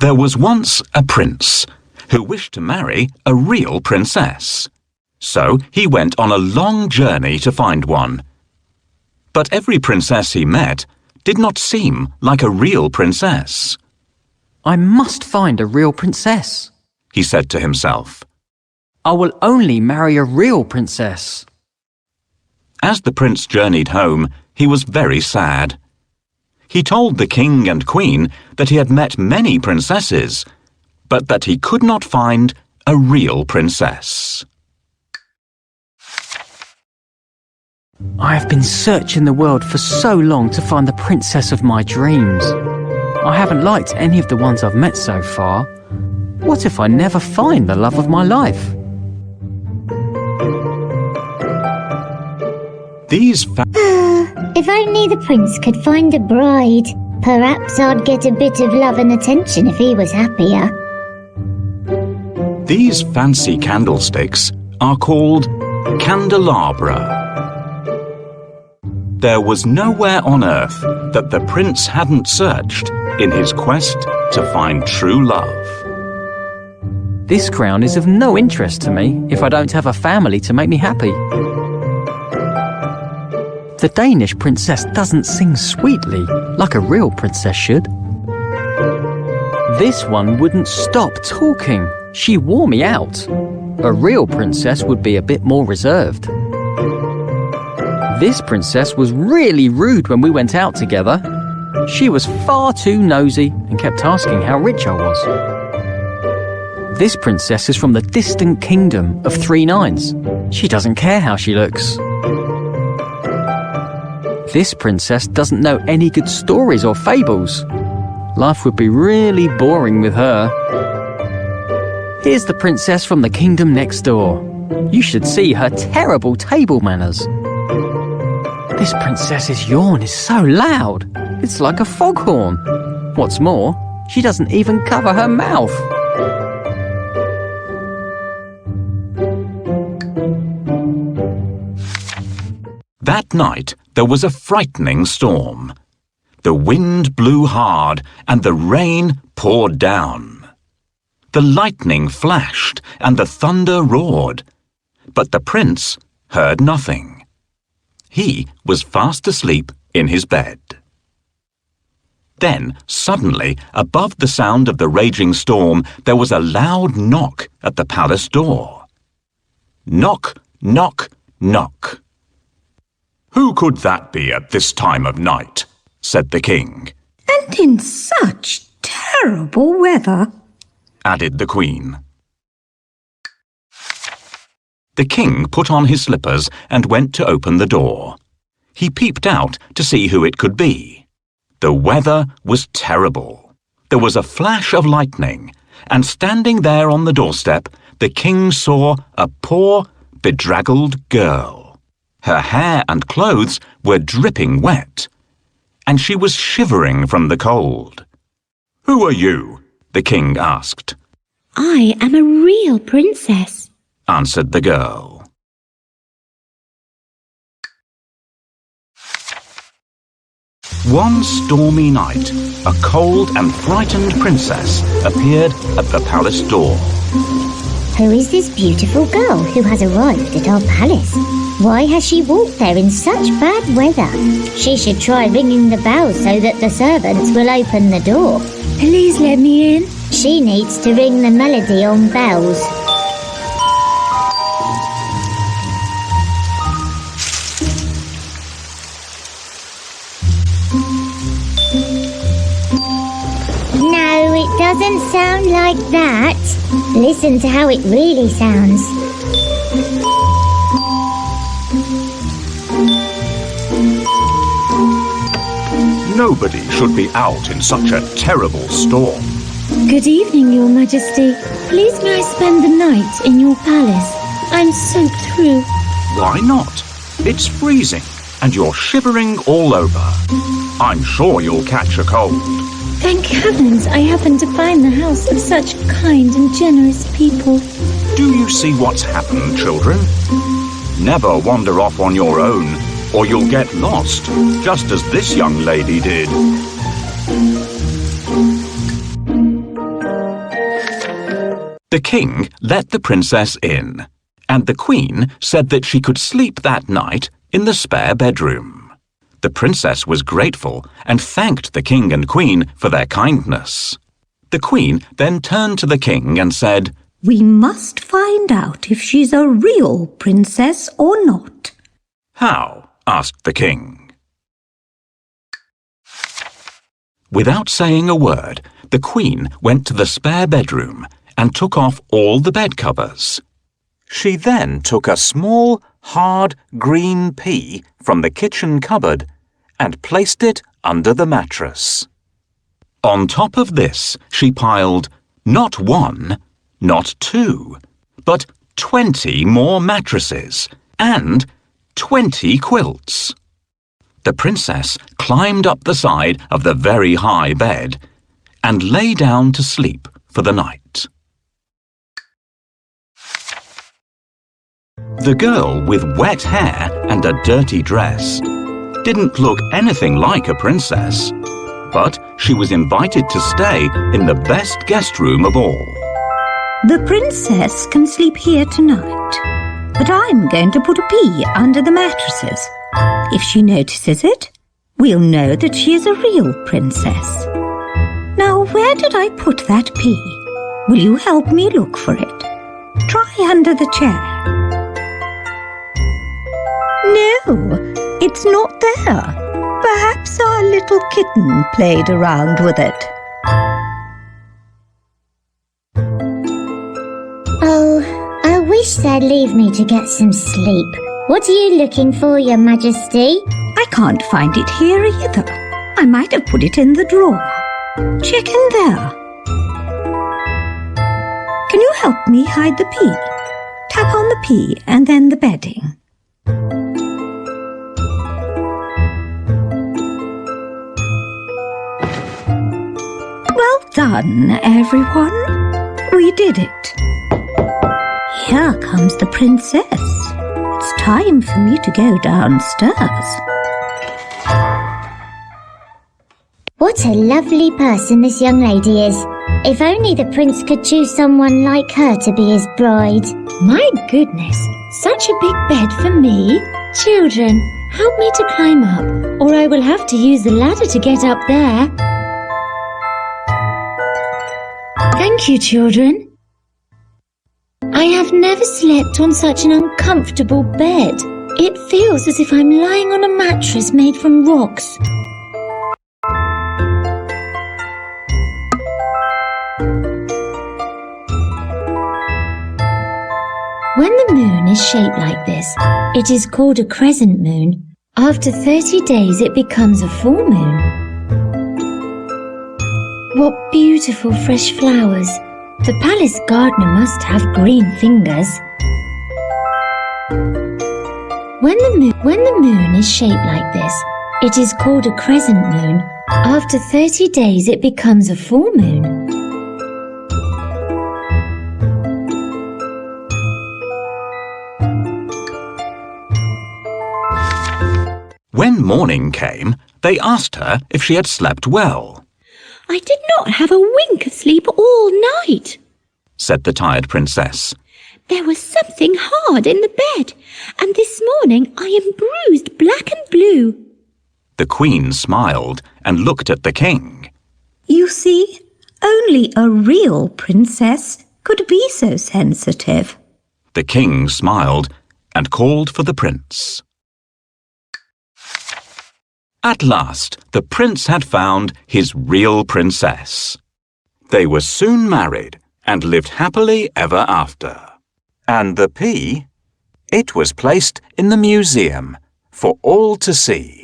There was once a prince who wished to marry a real princess. So he went on a long journey to find one. But every princess he met did not seem like a real princess. I must find a real princess, he said to himself. I will only marry a real princess. As the prince journeyed home, he was very sad. He told the king and queen that he had met many princesses, but that he could not find a real princess. I have been searching the world for so long to find the princess of my dreams. I haven't liked any of the ones I've met so far. What if I never find the love of my life? If only the prince could find a bride. Perhaps I'd get a bit of love and attention if he was happier. These fancy candlesticks are called candelabra. There was nowhere on earth that the prince hadn't searched in his quest to find true love. This crown is of no interest to me if I don't have a family to make me happy. The Danish princess doesn't sing sweetly like a real princess should. This one wouldn't stop talking. She wore me out. A real princess would be a bit more reserved. This princess was really rude when we went out together. She was far too nosy and kept asking how rich I was. This princess is from the distant kingdom of 3 nines. She doesn't care how she looks. This princess doesn't know any good stories or fables. Life would be really boring with her. Here's the princess from the kingdom next door. You should see her terrible table manners. This princess's yawn is so loud. It's like a foghorn. What's more, she doesn't even cover her mouth. That night, there was a frightening storm. The wind blew hard and the rain poured down. The lightning flashed and the thunder roared. But the prince heard nothing. He was fast asleep in his bed. Then, suddenly, above the sound of the raging storm, there was a loud knock at the palace door. Knock, knock, knock. "Who could that be at this time of night?" said the king. "And in such terrible weather," added the queen. The king put on his slippers and went to open the door. He peeped out to see who it could be. The weather was terrible. There was a flash of lightning, and standing there on the doorstep, the king saw a poor, bedraggled girl. Her hair and clothes were dripping wet, and she was shivering from the cold. "Who are you?" the king asked. I am a real princess, answered the girl. One stormy night, a cold and frightened princess appeared at the palace door. Who is this beautiful girl who has arrived at our palace? Why has she walked there in such bad weather? She should try ringing the bell so that the servants will open the door. "Please let me in." She needs to ring the melody on bells. No, it doesn't sound like that. Listen to how it really sounds. Nobody should be out in such a terrible storm. "Good evening, Your Majesty. Please may I spend the night in your palace? I'm soaked through." Why not? It's freezing, and you're shivering all over. I'm sure you'll catch a cold. Thank heavens I happened to find the house of such kind and generous people. Do you see what's happened, children? Never wander off on your own, or you'll get lost, just as this young lady did. The king let the princess in, and the queen said that she could sleep that night in the spare bedroom. The princess was grateful and thanked the king and queen for their kindness. The queen then turned to the king and said, "We must find out if she's a real princess or not." "How?" asked the king. Without saying a word, the queen went to the spare bedroom and took off all the bed covers. She then took a small, hard, green pea from the kitchen cupboard and placed it under the mattress. On top of this, she piled not 1, not 2, but 20 more mattresses and 20 quilts. The princess climbed up the side of the very high bed and lay down to sleep for the night. The girl with wet hair and a dirty dress didn't look anything like a princess, but she was invited to stay in the best guest room of all. "The princess can sleep here tonight, but I'm going to put a pea under the mattresses. If she notices it, we'll know that she is a real princess. Now, where did I put that pea? Will you help me look for it? Try under the chair." "No, it's not there. Perhaps our little kitten played around with it." Oh, I wish they'd leave me to get some sleep. What are you looking for, Your Majesty? "I can't find it here either. I might have put it in the drawer. Check in there. Can you help me hide the pea? Tap on the pea and then the bedding." Well done, everyone. We did it. Here comes the princess. It's time for me to go downstairs. What a lovely person this young lady is. If only the prince could choose someone like her to be his bride. My goodness, such a big bed for me. Children, help me to climb up, or I will have to use the ladder to get up there. Thank you, children. I have never slept on such an uncomfortable bed. It feels as if I'm lying on a mattress made from rocks. When the moon is shaped like this, it is called a crescent moon. After 30 days, it becomes a full moon. What beautiful fresh flowers. The palace gardener must have green fingers. When the moon is shaped like this, it is called a crescent moon. After 30 days, it becomes a full moon. When morning came, they asked her if she had slept well. I did not have a wink of sleep all night, said the tired princess. There was something hard in the bed, and this morning I am bruised black and blue. The queen smiled and looked at the king. You see, only a real princess could be so sensitive. The king smiled and called for the prince. At last, the prince had found his real princess. They were soon married and lived happily ever after. And the pea, it was placed in the museum for all to see.